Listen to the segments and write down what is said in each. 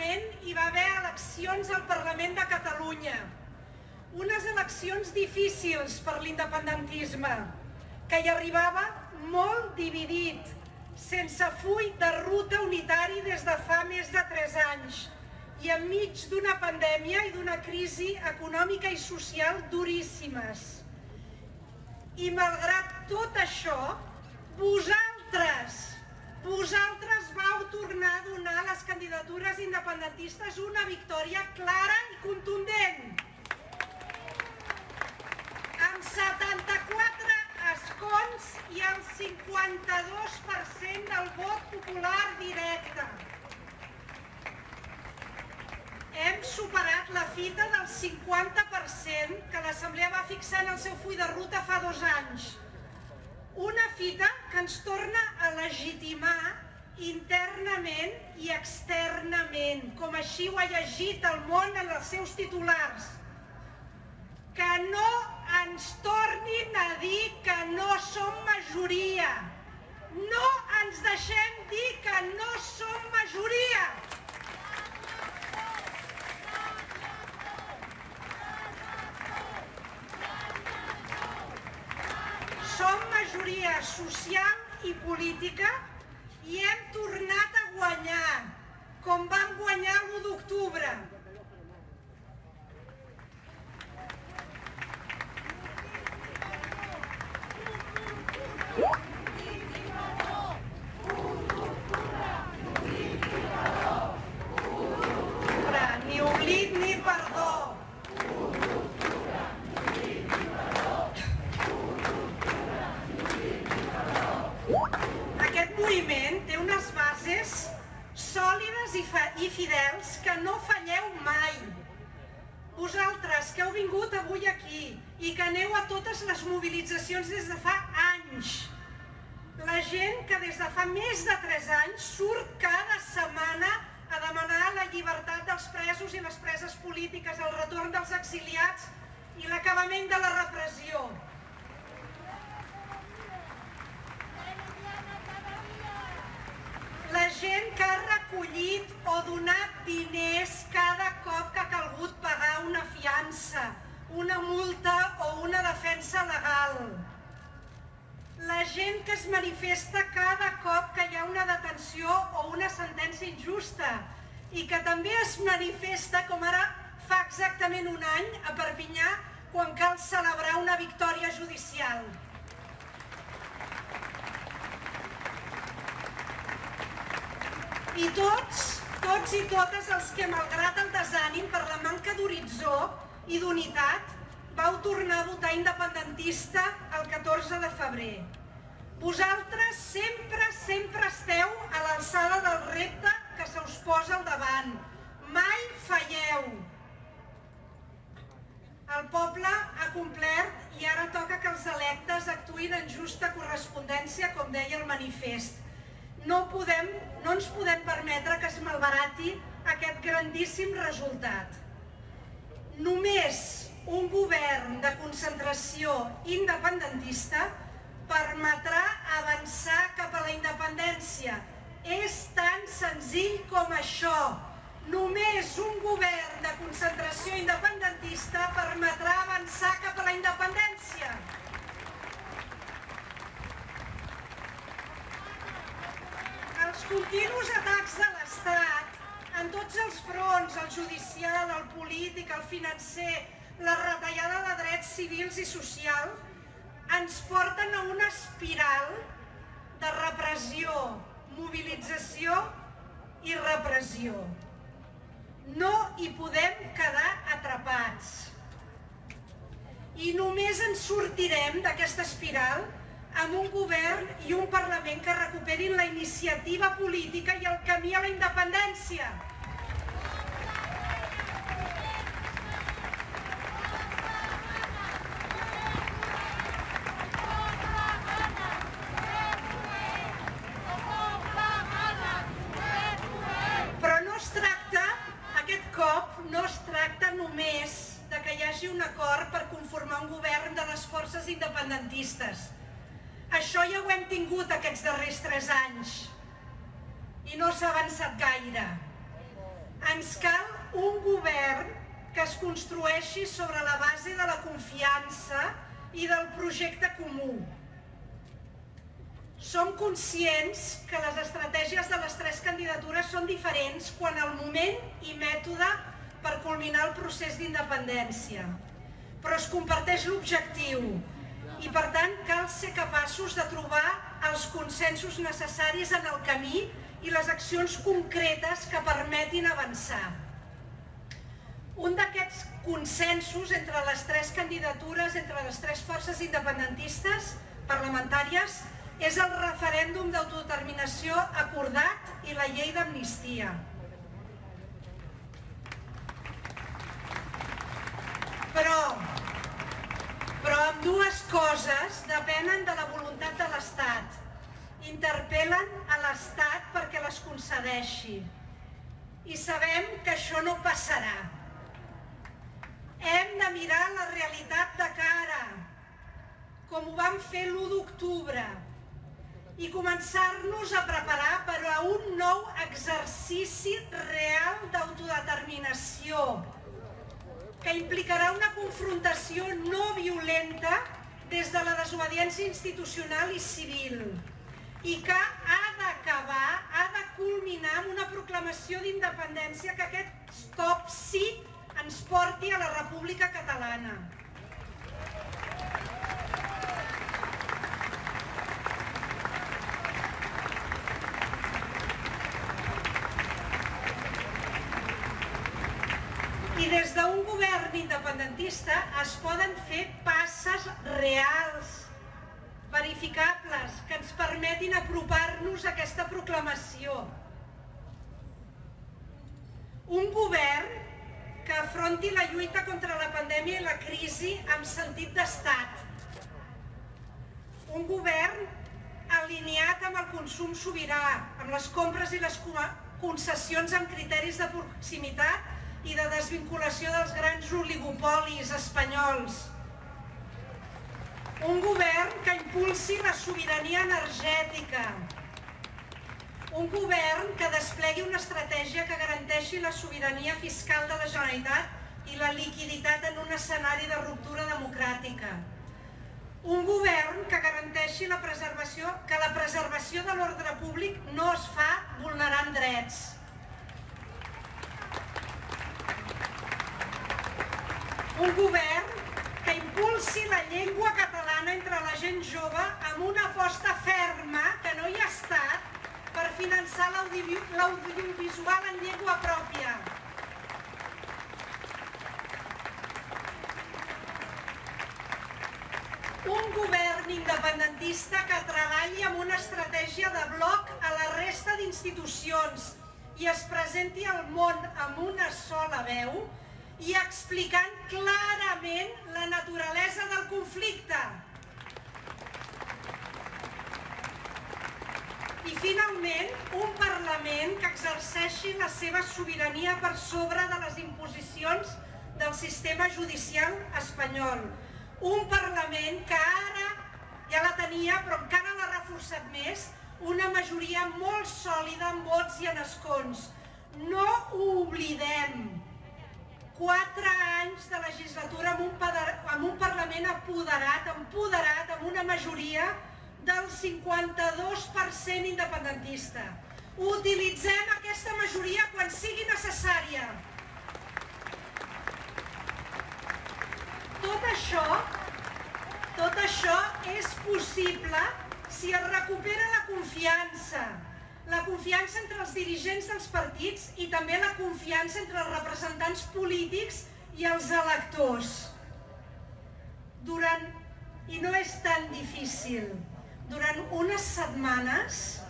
Parlament hi va haver eleccions al Parlament de Catalunya. Unes eleccions difícils per l'independentisme, que hi arribava molt dividit, sense full de ruta unitari des de fa més de 3 anys i enmig d'una pandèmia i d'una crisi econòmica i social duríssimes. I malgrat tot això, vosaltres vau tornar a donar a les candidatures independentistes una victòria clara i contundent. Amb 74 escons i el 52% del vot popular directe. Hem superat la fita del 50% que l'Assemblea va fixar en el seu full de ruta fa 2 anys. Una fita que ens torna a legitimar internament i externament, com així ho ha llegit el món en els seus titulars. Que no ens tornin a dir que no som majoria. No ens deixem dir que no som majoria. Som majoria social i política i hem tornat a guanyar, com vam guanyar l'1 d'octubre. Ni oblit ni perdó. Aquest moviment té unes bases sòlides i fidels que no falleu mai. Vosaltres que heu vingut avui aquí i que aneu a totes les mobilitzacions des de fa anys, la gent que des de fa més de 3 anys surt cada setmana a demanar la llibertat dels presos i les preses polítiques, el retorn dels exiliats i l'acabament de la repressió. La gent que ha recollit o donat diners cada cop que ha calgut pagar una fiança, una multa o una defensa legal. La gent que es manifesta cada cop que hi ha una detenció o una sentència injusta i que també es manifesta, com ara fa exactament 1 any, a Perpinyà, quan cal celebrar una victòria judicial. I tots i totes els que, malgrat el desànim per la manca d'horitzó i d'unitat, vau tornar a votar independentista el 14 de febrer. Vosaltres sempre esteu a l'alçada del repte que se us posa al davant. Mai falleu. El poble ha complert i ara toca que els electes actuïn en justa correspondència, com deia el manifest. No ens podem permetre que es malbarati aquest grandíssim resultat. Només un govern de concentració independentista permetrà avançar cap a la independència. És tan senzill com això. Només un govern de concentració independentista permetrà avançar cap a la independència. Els continus atacs de l'Estat, en tots els fronts, el judicial, el polític, el financer, la retallada de drets civils i socials, ens porten a una espiral de repressió, mobilització i repressió. No hi podem quedar atrapats. I només ens sortirem d'aquesta espiral amb un govern i un Parlament que recuperin la iniciativa política i el camí a la independència. Però no es tracta, aquest cop, no es tracta només de que hi hagi un acord per conformar un govern de les forces independentistes. Això ja ho hem tingut aquests darrers 3 anys i no s'ha avançat gaire. Ens cal un govern que es construeixi sobre la base de la confiança i del projecte comú. Som conscients que les estratègies de les tres candidatures són diferents quant al moment i mètode per culminar el procés d'independència, però es comparteix l'objectiu i, per tant, cal ser capaços de trobar els consensos necessaris en el camí i les accions concretes que permetin avançar. Un d'aquests consensos entre les tres candidatures, entre les tres forces independentistes parlamentàries, és el referèndum d'autodeterminació acordat i la llei d'amnistia. Però ambdues coses depenen de la voluntat de l'Estat. Interpel·len a l'Estat perquè les concedeixi. I sabem que això no passarà. Hem de mirar la realitat de cara, com ho vam fer l'1 d'octubre, i començar-nos a preparar per a un nou exercici real d'autodeterminació, que implicarà una confrontació no violenta des de la desobediència institucional i civil, i que ha d'acabar, ha de culminar amb una proclamació d'independència que aquest cop sí ens porti a la República Catalana. I des d'un govern independentista es poden fer passes reals, verificables, que ens permetin apropar-nos a aquesta proclamació. Un govern que afronti la lluita contra la pandèmia i la crisi amb sentit d'estat. Un govern alineat amb el consum sobirà, amb les compres i les concessions amb criteris de proximitat i de desvinculació dels grans oligopolis espanyols. Un govern que impulsi la sobirania energètica. Un govern que desplegui una estratègia que garanteixi la sobirania fiscal de la Generalitat i la liquiditat en un escenari de ruptura democràtica. Un govern que garanteixi que la preservació de l'ordre públic no es fa vulnerant drets. Un govern que impulsi la llengua catalana entre la gent jove amb una aposta ferma, que no hi ha estat, per finançar l'audiovisual en llengua pròpia. Un govern independentista que treballi amb una estratègia de bloc a la resta d'institucions i es presenti al món amb una sola veu i explicant clarament la naturalesa del conflicte. I finalment, un Parlament que exerceixi la seva sobirania per sobre de les imposicions del sistema judicial espanyol. Un Parlament que ara ja la tenia, però encara l'ha reforçat més, una majoria molt sòlida en vots i en escons. No ho oblidem. 4 anys de legislatura amb un Parlament empoderat, amb una majoria del 52% independentista. Utilitzem aquesta majoria quan sigui necessària. Tot això és possible si es recupera la confiança entre els dirigents dels partits i també la confiança entre els representants polítics i els electors. I no és tan difícil. Durant unes setmanes,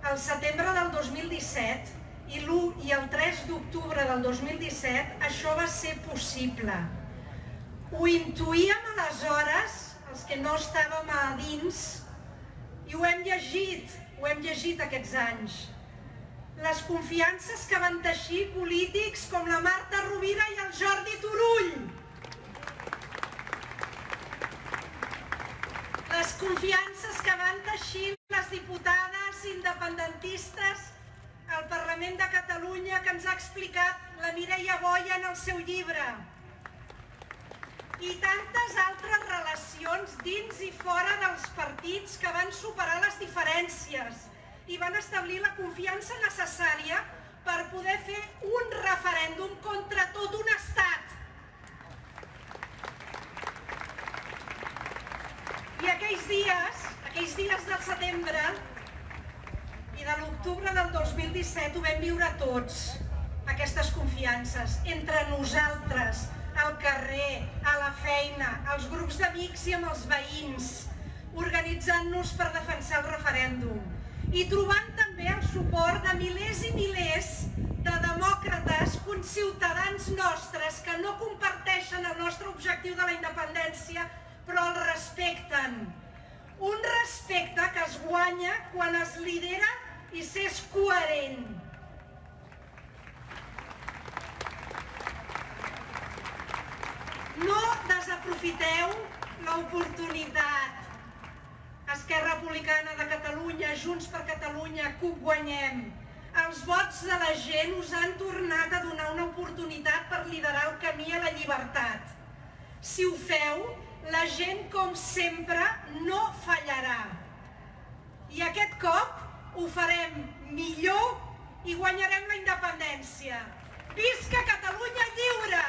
al setembre del 2017 i l'1 i el 3 d'octubre del 2017, això va ser possible. Ho intuïem aleshores, els que no estàvem a dins, i ho hem llegit aquests anys. Les confiances que van teixir polítics com la Marta Rovira i el Jordi Turull. Les confiances que van teixir les diputades independentistes al Parlament de Catalunya que ens ha explicat la Mireia Boya en el seu llibre, i tantes altres relacions dins i fora dels partits que van superar les diferències i van establir la confiança necessària per poder fer un referèndum contra tot un estat. I aquells dies del setembre i de l'octubre del 2017 ho vam viure tots, aquestes confiances, entre nosaltres, al carrer, a la feina, als grups d'amics i amb els veïns, organitzant-nos per defensar el referèndum i trobant també el suport de milers i milers de demòcrates, conciutadans nostres que no comparteixen el nostre objectiu de la independència, però el respecten. Un respecte que es guanya quan es lidera i s'és coherent. No desaprofiteu l'oportunitat. Esquerra Republicana de Catalunya, Junts per Catalunya, CUP Guanyem. Els vots de la gent us han tornat a donar una oportunitat per liderar el camí a la llibertat. Si ho feu, la gent, com sempre, no fallarà. I aquest cop ho farem millor i guanyarem la independència. Visca Catalunya lliure!